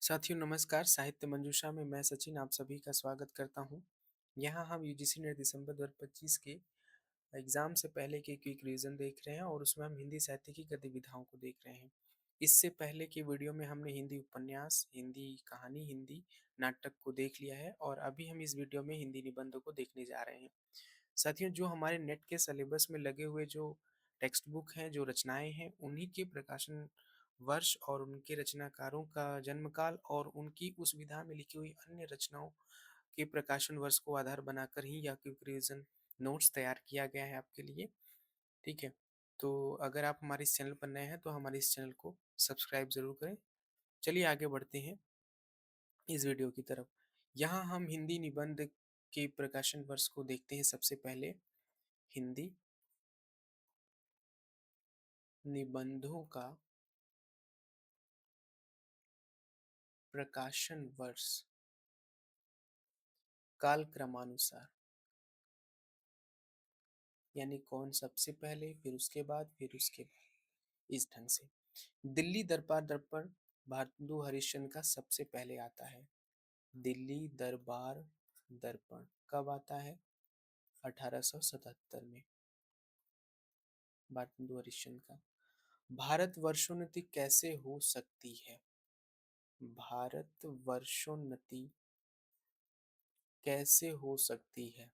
साथियों नमस्कार। साहित्य मंजूषा में मैं सचिन आप सभी का स्वागत करता हूं। यहां हम यूजीसी नेट दिसंबर 2025 के एग्जाम से पहले के क्विक रिवीजन देख रहे हैं और उसमें हम हिंदी साहित्य की गतिविधियों को देख रहे हैं। इससे पहले के वीडियो में हमने हिंदी उपन्यास, हिंदी कहानी, हिंदी नाटक को देख लिया है और अभी हम इस वीडियो में हिंदी निबंधों को देखने जा रहे हैं। साथियों, जो हमारे नेट के सिलेबस में लगे हुए जो टेक्स्ट बुक हैं, जो रचनाएं हैं, उन्हीं के प्रकाशन वर्ष और उनके रचनाकारों का जन्मकाल और उनकी उस विधा में लिखी हुई अन्य रचनाओं के प्रकाशन वर्ष को आधार बनाकर ही यह क्विक रिवीजन नोट्स तैयार किया गया है आपके लिए। ठीक है, तो अगर आप हमारे इस चैनल पर नए हैं तो हमारे इस चैनल को सब्सक्राइब जरूर करें। चलिए आगे बढ़ते हैं इस वीडियो की तरफ। यहाँ हम हिंदी निबंध के प्रकाशन वर्ष को देखते हैं। सबसे पहले हिंदी निबंधों का प्रकाशन वर्ष कालक्रमानुसार, यानी कौन सबसे पहले, फिर उसके बाद, फिर उसके बाद, इस ढंग से। दिल्ली दरबार दर्पण भारतेंदु हरिश्चंद्र का सबसे पहले आता है। दिल्ली दरबार दर्पण कब आता है? 1877 में, भारतेंदु हरिश्चंद्र का। भारत वर्षोन्नति कैसे हो सकती है? भारत वर्षोन्नति कैसे हो सकती है?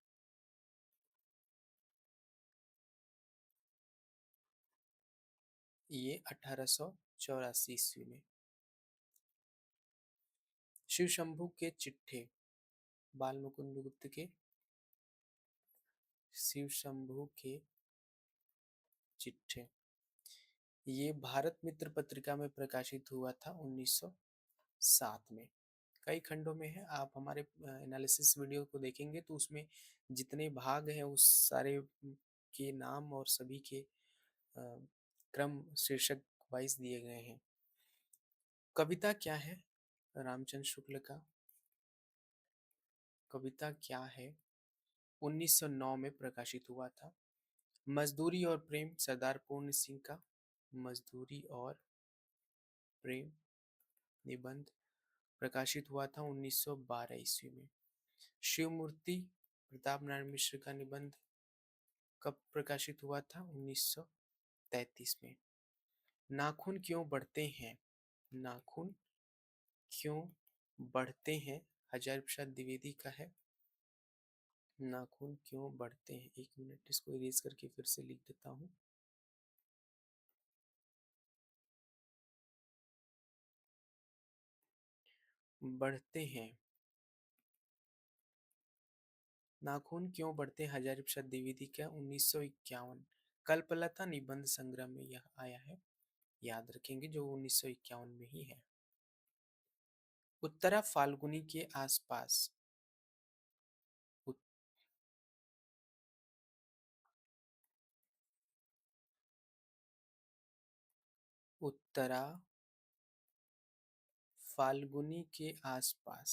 ये 1884 ईस्वी में। शिव शंभू के चिट्ठे, बाल मुकुंद गुप्त के शिव शंभू के चिट्ठे, ये भारत मित्र पत्रिका में प्रकाशित हुआ था 1907 में। कई खंडों में है। आप हमारे एनालिसिस वीडियो को देखेंगे तो उसमें जितने भाग हैं उस सारे के नाम और सभी के क्रम शीर्षक वाइज दिए गए हैं। कविता क्या है रामचंद्र शुक्ल का? कविता क्या है 1909 में प्रकाशित हुआ था। मजदूरी और प्रेम सरदार पूर्ण सिंह का मजदूरी और प्रेम निबंध प्रकाशित हुआ था 1912 ईस्वी में। शिवमूर्ति प्रताप नारायण मिश्र का निबंध कब प्रकाशित हुआ था? 1933 में। नाखून क्यों बढ़ते हैं? नाखून क्यों बढ़ते हैं हजारी प्रसाद द्विवेदी का है। नाखून क्यों बढ़ते हैं, एक मिनट इसको इरेज करके फिर से लिख देता हूँ। बढ़ते हैं, नाखून क्यों बढ़ते हैं हजारी प्रसाद द्विवेदी का 1951 कल्पलता निबंध संग्रह में यह आया है। याद रखेंगे जो 1951 में ही है। उत्तरा फाल्गुनी के आसपास, उत्तरा फाल्गुनी के आसपास,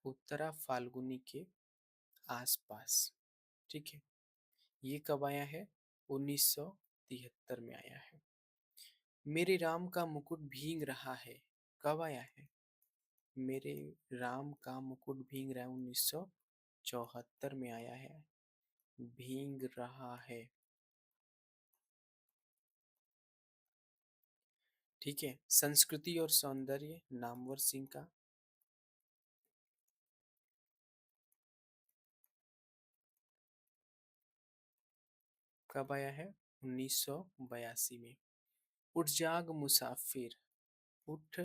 उत्तरा फाल्गुनी के आसपास। ठीक है, ये कब आया है? 1973 में आया है। मेरे राम का मुकुट भीग रहा है कब आया है? मेरे राम का मुकुट भीग रहा है 1974 में आया है। भीग रहा है, ठीक है। संस्कृति और सौंदर्य नामवर सिंह का कब आया है? 1982 में। उठ जाग मुसाफिर, उठ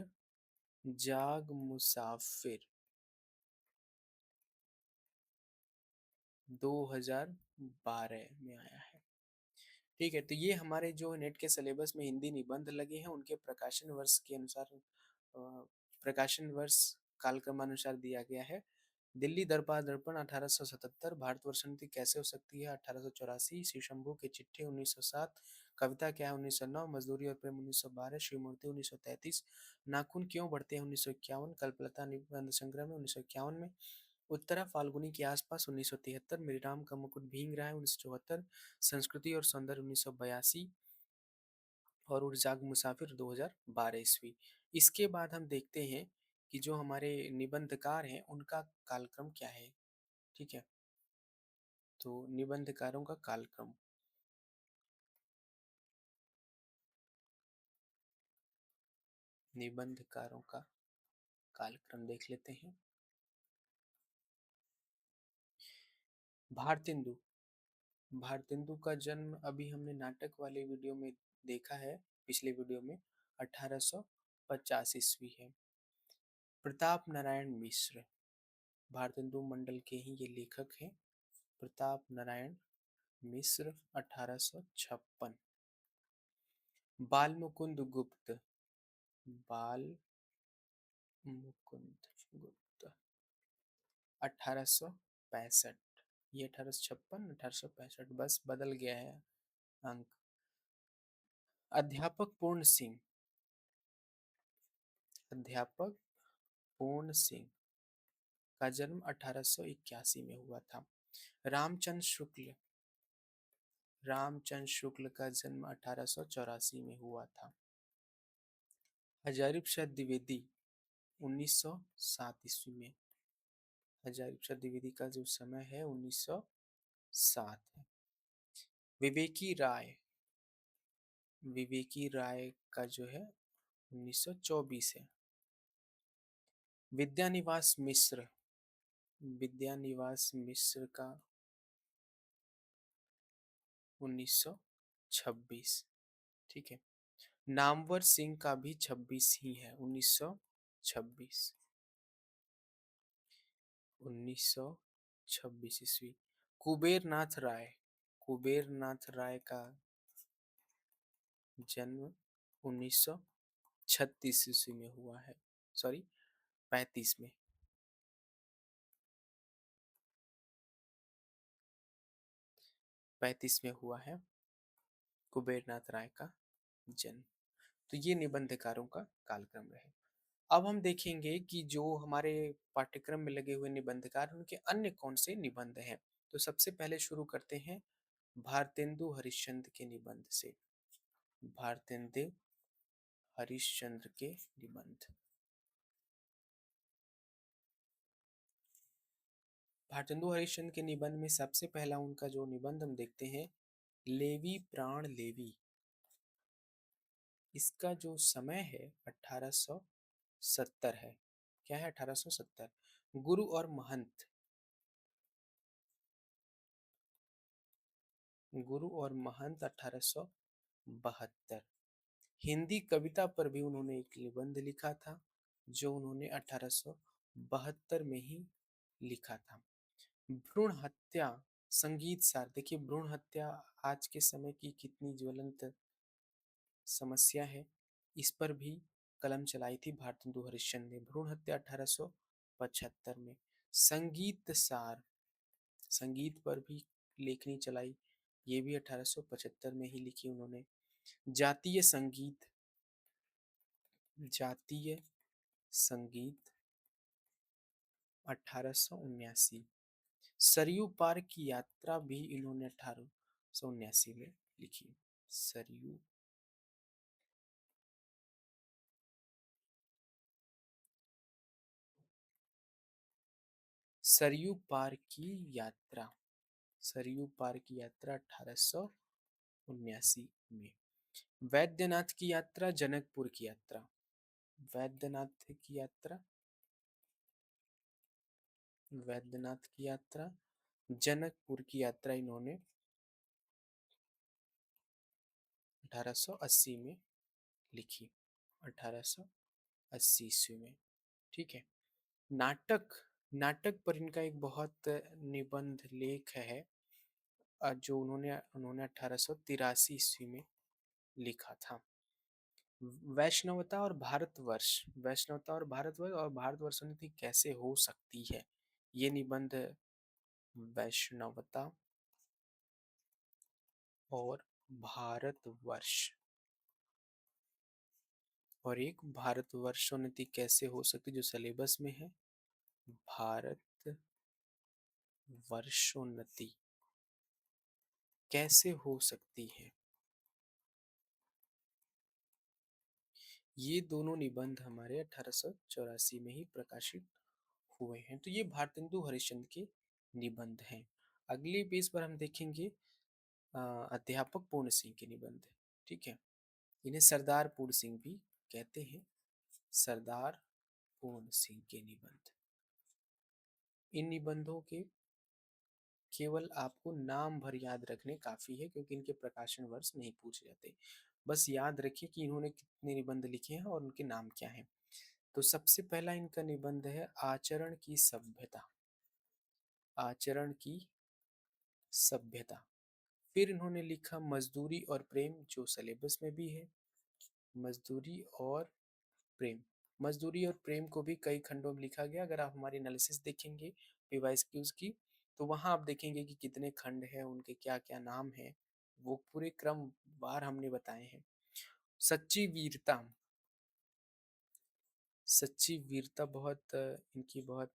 जाग मुसाफिर 2012 में आया है। ठीक है, तो ये हमारे जो नेट के सिलेबस में हिंदी निबंध लगे हैं उनके प्रकाशन वर्ष के अनुसार प्रकाशन वर्ष कालक्रमानुसार दिया गया है। दिल्ली दरबार दर्पण 1877, भारतवर्षोन्नति कैसे हो सकती है 1884, शिव शंभू के चिट्ठे 1907, कविता क्या है 1909, मजदूरी और प्रेम 1912, शिवमूर्ति 1933, नाखून क्यों बढ़ते हैं 1951, कल्पलता निबंध संग्रह में 1951 में, उत्तरा फाल्गुनी के आसपास 1973, मेरे राम का मुकुट भीग रहा है 1974, संस्कृति और सौंदर्य 1982, और उड़ जाग मुसाफिर 2012 ईस्वी। इसके बाद हम देखते हैं कि जो हमारे निबंधकार हैं उनका कालक्रम क्या है। ठीक है, तो निबंधकारों का कालक्रम, निबंधकारों का कालक्रम देख लेते हैं। भारतेंदु, भारतेंदु का जन्म अभी हमने नाटक वाले वीडियो में देखा है, पिछले वीडियो में 1850 ईस्वी है। प्रताप नारायण मिश्र, भारतेंदु मंडल के ही ये लेखक हैं। प्रताप नारायण मिश्र 1856। बाल मुकुंद गुप्त, बाल मुकुंद गुप्त 1865। ये 1856, 1865 बस बदल गया है अंक। अध्यापक पूर्ण सिंह, अध्यापक पूर्ण सिंह का जन्म 1881 में हुआ था। रामचंद्र शुक्ल, रामचंद्र शुक्ल का जन्म 1884 में हुआ था। हजारी प्रसाद द्विवेदी 1907 ईस्वी में, हजारी प्रसाद द्विवेदी का जो समय है 1907 है। विवेकी राय, विवेकी राय का जो है 1924 है। विद्यानिवास मिश्र, विद्यानिवास मिश्र का 1926। ठीक है, नामवर सिंह का भी 26 ही है, 1926, 1926 ईस्वी। कुबेर नाथ राय, कुबेर नाथ राय का जन्म 1936 ईस्वी में हुआ है, सॉरी 35 में। 35 में हुआ है कुबेर नाथ राय का जन्म। तो ये निबंधकारों का कालक्रम रहे। अब हम देखेंगे कि जो हमारे पाठ्यक्रम में लगे हुए निबंधकार उनके अन्य कौन से निबंध हैं। तो सबसे पहले शुरू करते हैं भारतेंदु हरिश्चंद्र के निबंध से। भारतेंदु हरिश्चंद्र के निबंध। भारतेंदु हरिश्चंद्र के निबंध में सबसे पहला उनका जो निबंध हम देखते हैं, लेवी प्राण लेवी। इसका जो समय है 1870 है। क्या है? 1870। गुरु और महंत, गुरु और महंत 1872। हिंदी कविता पर भी उन्होंने एक निबंध लिखा था जो उन्होंने 1872 में ही लिखा था। भ्रूण हत्या संगीत सार, देखिए भ्रूण हत्या आज के समय की कितनी ज्वलंत समस्या है, इस पर भी कलम चलाई थी भारतेंदु हरिश्चंद्र ने। भ्रूण हत्या 1875 में। संगीत सार, संगीत पर भी लेखनी चलाई, ये भी 1875 में ही लिखी उन्होंने। जातीय संगीत, जातीय संगीत 1879। सरयू पार की यात्रा भी इन्होंने 1879 में लिखी। सरयू, सरयू पार की यात्रा, सरयू पार की यात्रा 1879 में। वैद्यनाथ की यात्रा, जनकपुर की यात्रा, वैद्यनाथ की यात्रा, वैद्यनाथ की यात्रा, जनकपुर की यात्रा इन्होंने 1880 में लिखी, 1880 ईस्वी में। ठीक है। नाटक, नाटक पर इनका एक बहुत निबंध लेख है जो उन्होंने उन्होंने 1883 ईस्वी में लिखा था। वैष्णवता और भारतवर्ष, वैष्णवता और भारतवर्ष और भारतवर्ष नीति कैसे हो सकती है, ये निबंध वैष्णवता और भारतवर्ष, और एक भारतवर्षोन्नति कैसे हो सकती, जो सिलेबस में है, भारत वर्षोन्नति कैसे हो सकती है। ये दोनों निबंध हमारे 1884 में ही प्रकाशित हुए हैं। तो ये भारतेंदु हरिश्चंद्र के निबंध हैं। अगले पेज पर हम देखेंगे अध्यापक पूर्ण सिंह के निबंध। ठीक है, इन्हें सरदार पूर्ण सिंह भी कहते हैं। सरदार पूर्ण सिंह के निबंध। इन निबंधों के केवल आपको नाम भर याद रखने काफी है, क्योंकि इनके प्रकाशन वर्ष नहीं पूछे जाते। बस याद रखिए कि इन्होंने कितने निबंध लिखे हैं और उनके नाम क्या हैं। तो सबसे पहला इनका निबंध है आचरण की सभ्यता। आचरण की सभ्यता। फिर इन्होंने लिखा मजदूरी और प्रेम, जो सिलेबस में भी है। मजदूरी और प्रेम। मजदूरी और प्रेम को भी कई खंडों में लिखा गया। अगर आप हमारी एनालिसिस देखेंगे पीवाइस क्यूज की, तो वहां आप देखेंगे कि कितने खंड हैं, उनके क्या क्या नाम हैं, वो पूरे क्रम वार हमने बताए हैं। सच्ची वीरता। सच्ची वीरता बहुत इनकी बहुत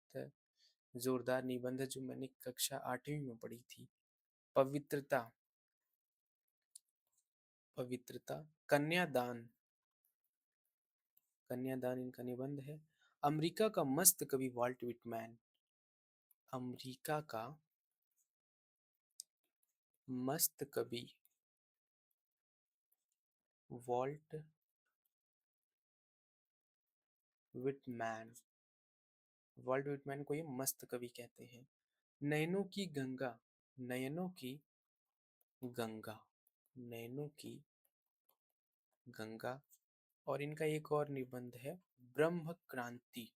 जोरदार निबंध है, जो मैंने कक्षा 8वीं में पढ़ी थी। पवित्रता। पवित्रता। कन्यादान। कन्यादान इनका निबंध है। अमेरिका का मस्त कवि वॉल्ट विटमैन। अमेरिका का मस्त कवि वॉल्ट विटमैन। वॉल्ट विटमैन को ये मस्त कवि कहते हैं। नयनों की गंगा। नयनों की गंगा। नयनों की गंगा। और इनका एक और निबंध है ब्रह्म क्रांति।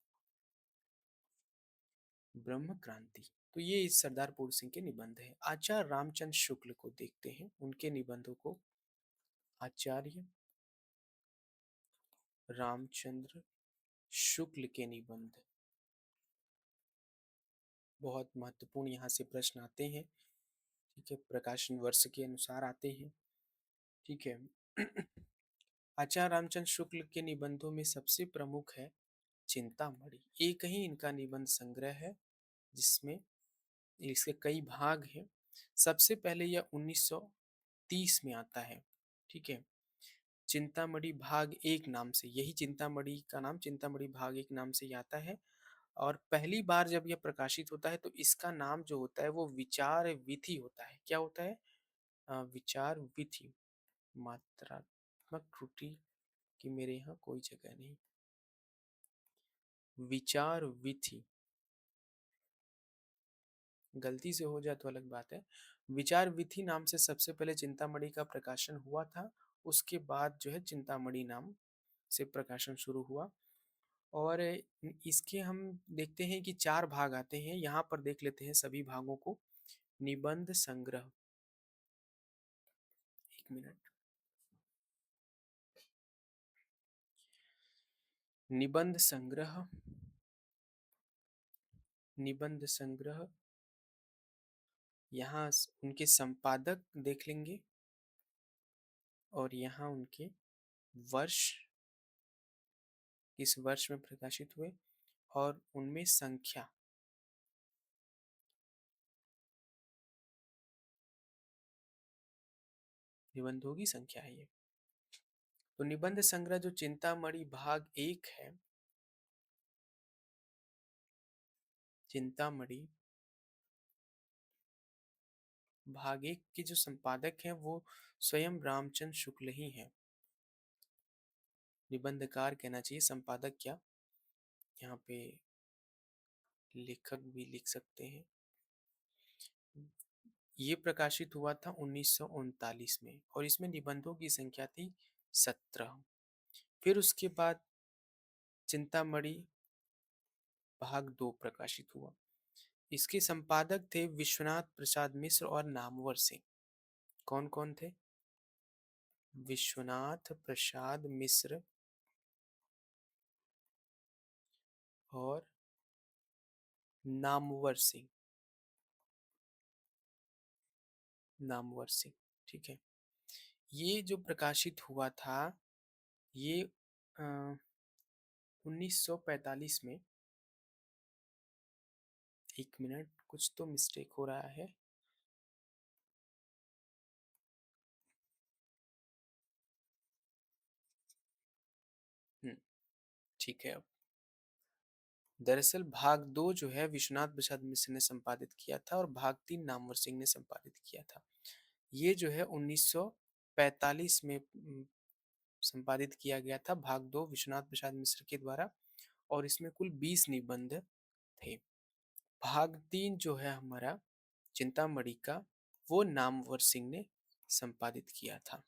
ब्रह्म क्रांति। तो ये इस सरदार पूर्ण सिंह के निबंध है। आचार्य रामचंद्र शुक्ल को देखते हैं, उनके निबंधों को। आचार्य रामचंद्र शुक्ल के निबंध बहुत महत्वपूर्ण, यहाँ से प्रश्न आते हैं। ठीक है, प्रकाशन वर्ष के अनुसार आते हैं। ठीक है। आचार्य रामचंद्र शुक्ल के निबंधों में सबसे प्रमुख है चिंतामणि। एक ही इनका निबंध संग्रह है जिसमें इसके कई भाग हैं। सबसे पहले यह 1930 में आता है। ठीक है, चिंतामणि भाग एक नाम से, यही चिंतामणि का नाम चिंतामणि भाग एक नाम से ही आता है। और पहली बार जब यह प्रकाशित होता है तो इसका नाम जो होता है वो विचार विधि होता है। क्या होता है? विचार विधि। मात्रात्मक त्रुटि की मेरे यहाँ कोई जगह नहीं। विचार विधि, गलती से हो जाए तो अलग बात है। विचार विधि नाम से सबसे पहले चिंतामणि का प्रकाशन हुआ था। उसके बाद जो है चिंतामणि नाम से प्रकाशन शुरू हुआ। और इसके हम देखते हैं कि 4 भाग आते हैं। यहाँ पर देख लेते हैं सभी भागों को। निबंध संग्रह। एक मिनट। निबंध संग्रह। निबंध संग्रह। यहाँ उनके संपादक देख लेंगे और यहाँ उनके वर्ष, किस वर्ष में प्रकाशित हुए, और उनमें संख्या। निबंधों की संख्या है ये। तो निबंध संग्रह जो चिंतामणि भाग एक है, चिंतामणि भाग एक के जो संपादक हैं वो स्वयं रामचंद्र शुक्ल ही हैं। निबंधकार कहना चाहिए, संपादक क्या, यहाँ पे लेखक भी लिख सकते हैं। ये प्रकाशित हुआ था 1939 में और इसमें निबंधों की संख्या थी 17। फिर उसके बाद चिंतामणि भाग 2 प्रकाशित हुआ। इसके संपादक थे विश्वनाथ प्रसाद मिश्र और नामवर सिंह। कौन कौन थे? विश्वनाथ प्रसाद मिश्र और नामवर सिंह। नामवर सिंह। ठीक है, ये जो प्रकाशित हुआ था ये 1945 में। एक मिनट, कुछ तो मिस्टेक हो रहा है। ठीक है। दरअसल भाग 2 जो है विश्वनाथ प्रसाद मिश्र ने संपादित किया था और भाग 3 नामवर सिंह ने संपादित किया था। ये जो है 1945 में संपादित किया गया था भाग 2 विश्वनाथ प्रसाद मिश्र के द्वारा, और इसमें कुल 20 निबंध थे। भाग 3 जो है हमारा चिंतामणि का, वो नामवर सिंह ने संपादित किया था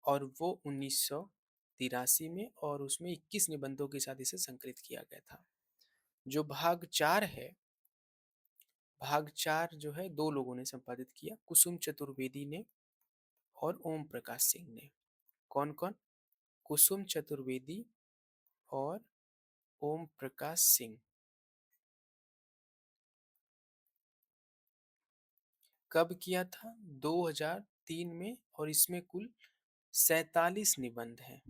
और वो 1983 में, और उसमें 21 निबंधों के साथ इसे संकलित किया गया था। जो भाग 4 है, भाग 4 जो है 2 लोगों ने संपादित किया, कुसुम चतुर्वेदी ने और ओम प्रकाश सिंह ने। कौन कौन? कुसुम चतुर्वेदी और ओम प्रकाश सिंह। कब किया था? 2003 में, और इसमें कुल 47 निबंध हैं।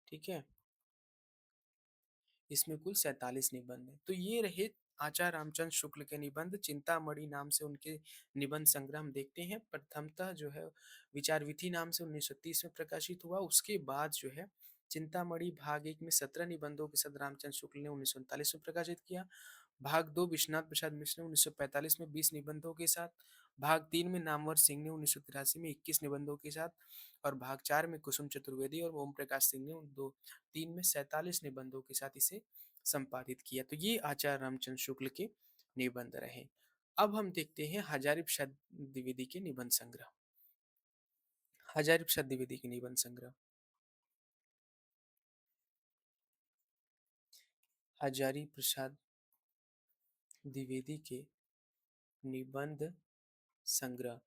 ठीक है, इसमें कुल 47 निबंध हैं। तो ये रहे आचार्य रामचंद्र शुक्ल के निबंध। चिंतामणि नाम से उनके निबंध संग्रह हम देखते हैं। प्रथमतः जो है विचार विधि नाम से 1930 में प्रकाशित हुआ। उसके बाद जो है चिंतामणि भाग 1 में 17 निबंधों के साथ रामचंद्र शुक्ल ने 1939 में प्रकाशित किया। भाग 2 विश्वनाथ प्रसाद मिश्र ने 1945 में 20 निबंधों के साथ, भाग 3 में नामवर सिंह ने 1983 में 21 निबंधों के साथ, और भाग 4 में कुसुम चतुर्वेदी और ओम प्रकाश सिंह ने उन दो 3 में 47 निबंधों के साथ इसे संपादित किया। तो ये आचार्य रामचंद्र शुक्ल के निबंध रहे। अब हम देखते हैं हजारी प्रसाद द्विवेदी के निबंध संग्रह। हजारी प्रसाद द्विवेदी के निबंध संग्रह। हजारी प्रसाद द्विवेदी के निबंध संग्रह,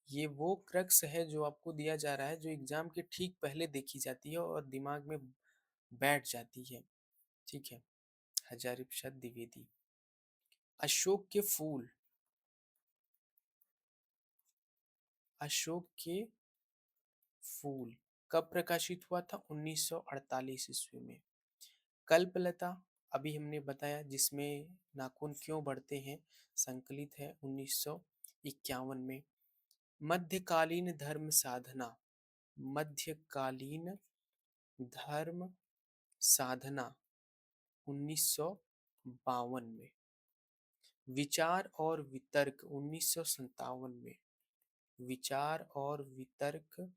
ये वो क्रक्स है जो आपको दिया जा रहा है, जो एग्जाम के ठीक पहले देखी जाती है और दिमाग में बैठ जाती है। ठीक है। हजारी प्रसाद द्विवेदी। अशोक के फूल। अशोक के फूल कब प्रकाशित हुआ था? 1948 ईस्वी में। कल्पलता, अभी हमने बताया, जिसमें नाखून क्यों बढ़ते हैं, संकलित है 1951 में। मध्यकालीन धर्म साधना। मध्यकालीन धर्म साधना 1952 में। विचार और वितर्क 1957 में। विचार और वितर्क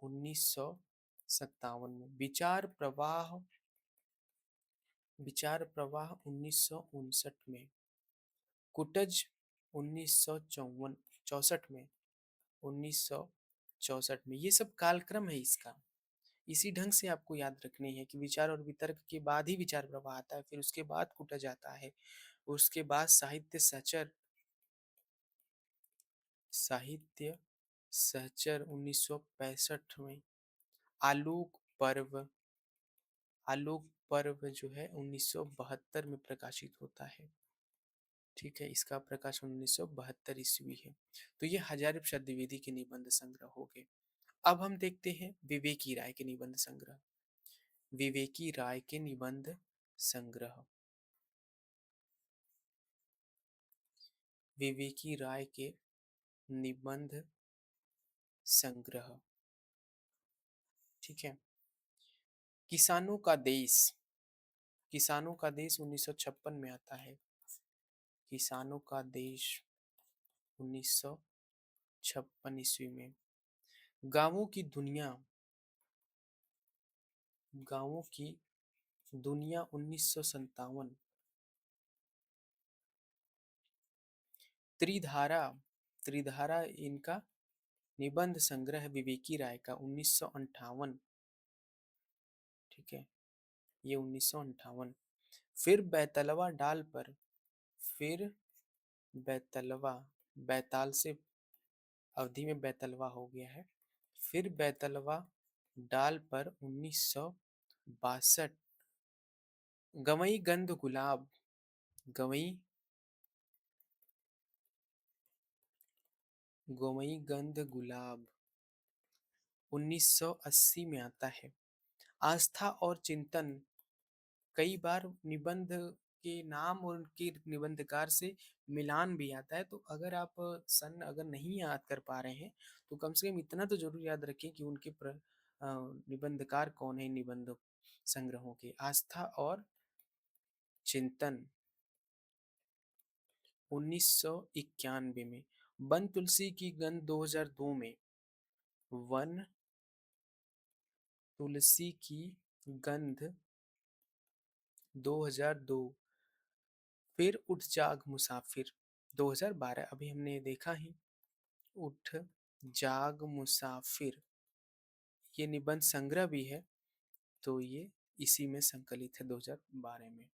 1957 में। विचार प्रवाह 1959 में। कुटज 1964 में। 1964 में। ये सब कालक्रम है इसका। इसी ढंग से आपको याद रखनी है कि विचार और वितर्क के बाद ही विचार प्रवाह आता है, फिर उसके बाद कुटज आता है, उसके बाद साहित्य सहचर। साहित्य सहचर 1965 में। आलोक पर्व। आलोक पर्व जो है 1972 में प्रकाशित होता है। ठीक है, इसका प्रकाशन 1972 ईस्वी है। तो ये हजारी प्रसाद द्विवेदी के निबंध संग्रह हो गए। अब हम देखते हैं विवेकी राय के निबंध संग्रह। विवेकी राय के निबंध संग्रह। विवेकी राय के निबंध संग्रह। ठीक है। किसानों का देश। किसानों का देश 1956 में आता है। किसानों का देश 1956 ईस्वी में। गांवों की दुनिया। गांवों की दुनिया 1957। त्रिधारा। त्रिधारा इनका निबंध संग्रह विवेकी राय का 1958। ठीक है, ये 1958। फिर बैतलवा डाल पर। फिर बैतलवा, बैताल से अवधि में बैतलवा हो गया है। फिर बैतलवा डाल पर 1962। गवई गंध गुलाब। गवई गवई गंध गुलाब 1980 में आता है। आस्था और चिंतन, कई बार निबंध के नाम और उनके निबंधकार से मिलान भी आता है, तो अगर आप सन अगर नहीं याद कर पा रहे हैं तो कम से कम इतना तो जरूर याद रखें कि उनके निबंधकार कौन है निबंध संग्रहों के। आस्था और चिंतन 1991 में। वन तुलसी की गंध 2002 में। वन तुलसी की गंध 2002। फिर उठ जाग मुसाफिर 2012, अभी हमने देखा ही। उठ जाग मुसाफिर ये निबंध संग्रह भी है, तो ये इसी में संकलित है 2012 में।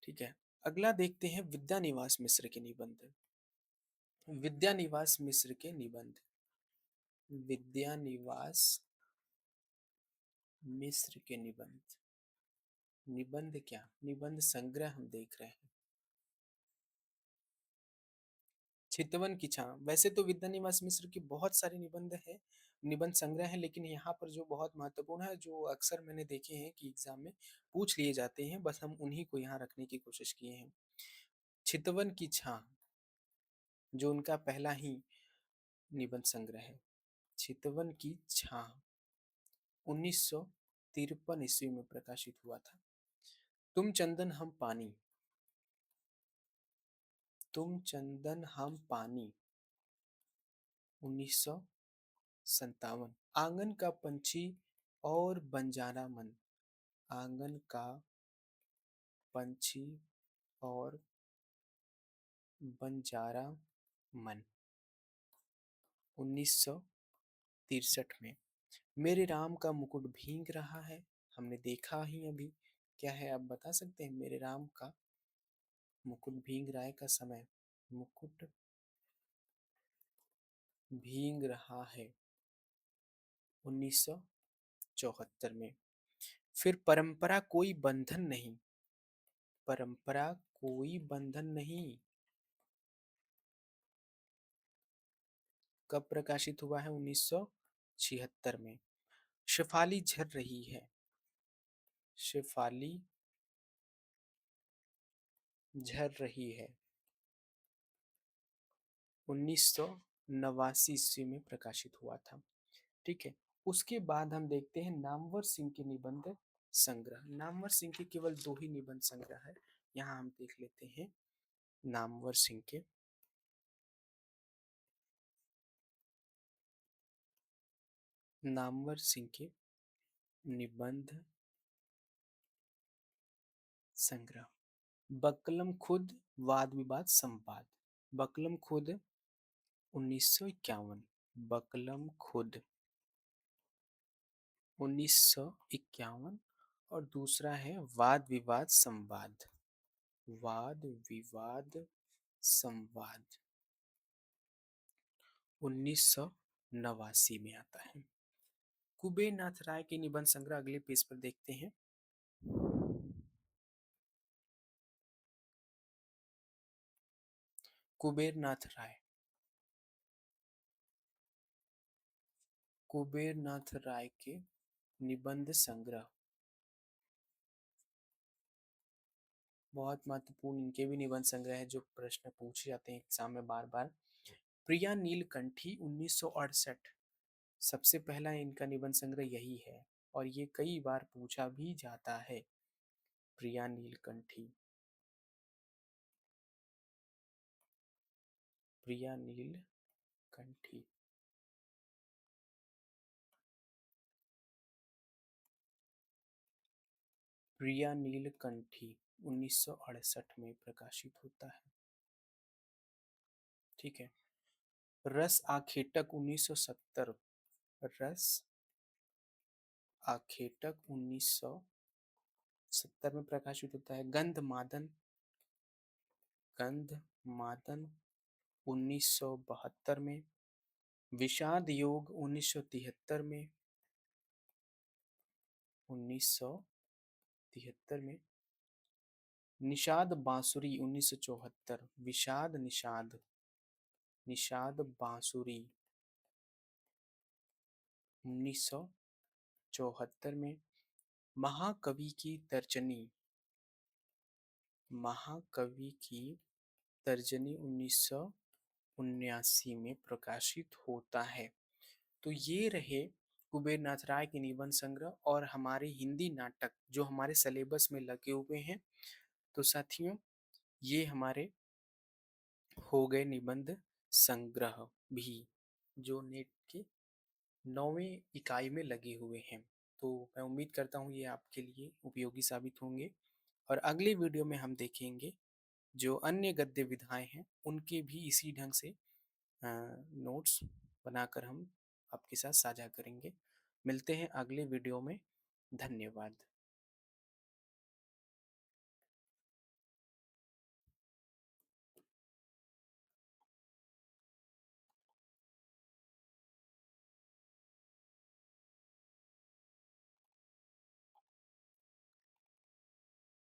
ठीक है, अगला देखते हैं विद्यानिवास मिश्र के निबंध। विद्यानिवास मिश्र के निबंध। विद्यानिवास मिश्र के निबंध। निबंध क्या, निबंध संग्रह हम देख रहे हैं। चितवन की छां। वैसे तो विद्यानिवास मिश्र की बहुत सारे निबंध है, निबंध संग्रह है, लेकिन यहाँ पर जो बहुत महत्वपूर्ण है, जो अक्सर मैंने देखे हैं कि एग्जाम में पूछ लिए जाते हैं, बस हम उन्हीं को यहाँ रखने की कोशिश किए हैं। चितवन की छां जो उनका पहला ही निबंध संग्रह है। चितवन की छां 1953 ईस्वी में प्रकाशित हुआ था। तुम चंदन हम पानी। तुम चंदन हम पानी 1957। आंगन का पंछी और बंजारा मन। आंगन का पंछी और बंजारा मन 1963 में। मेरे राम का मुकुट भींग रहा है, हमने देखा ही अभी। क्या है आप बता सकते हैं? मेरे राम का मुकुट भींग रहा है का समय। मुकुट भींग रहा है 1974 में। फिर परंपरा कोई बंधन नहीं। परंपरा कोई बंधन नहीं कब प्रकाशित हुआ है? 1976 में। शेफाली झर रही है। शेफाली झर रही है 1989 ईस्वी में प्रकाशित हुआ था। ठीक है, उसके बाद हम देखते हैं नामवर सिंह के निबंध संग्रह। नामवर सिंह के केवल 2 ही निबंध संग्रह है, यहाँ हम देख लेते हैं नामवर सिंह के। नामवर सिंह के निबंध संग्रह। बकलम खुद वाद विवाद संवाद। बकलम खुद 1951। बकलम खुद 1951। और दूसरा है वाद विवाद संवाद। वाद विवाद संवाद 1989 में आता है। कुबेर नाथ राय के निबंध संग्रह अगले पेज पर देखते हैं। कुबेर नाथ राय। कुबेर नाथ राय के निबंध संग्रह बहुत महत्वपूर्ण, इनके भी निबंध संग्रह है जो प्रश्न पूछे जाते हैं एग्जाम में बार बार। प्रिया नीलकंठी 1968। सबसे पहला इनका निबंध संग्रह यही है और ये कई बार पूछा भी जाता है। प्रिया नीलकंठी। प्रिया नीलकंठी प्रिया नीलकंठी 1968 में प्रकाशित होता है। ठीक है, रस आखेटक 1970। रस आखेटक 1970 में प्रकाशित होता है। गंध मादन। गंध मादन 1972 में। विषाद योग 1973 में। 1973 में। निषाद बांसुरी 1974। विषाद निषाद। निषाद बांसुरी 1974 में। महाकवि की तर्जनी। महाकवि की तर्जनी 1979 में प्रकाशित होता है। तो ये रहे कुबेर नाथ राय के निबंध संग्रह और हमारे हिंदी नाटक जो हमारे सिलेबस में लगे हुए हैं। तो साथियों, ये हमारे हो गए निबंध संग्रह भी जो नेट के 9वीं इकाई में लगे हुए हैं। तो मैं उम्मीद करता हूँ ये आपके लिए उपयोगी साबित होंगे और अगले वीडियो में हम देखेंगे जो अन्य गद्य विधाएं हैं उनके भी इसी ढंग से नोट्स बनाकर हम आपके साथ साझा करेंगे। मिलते हैं अगले वीडियो में। धन्यवाद।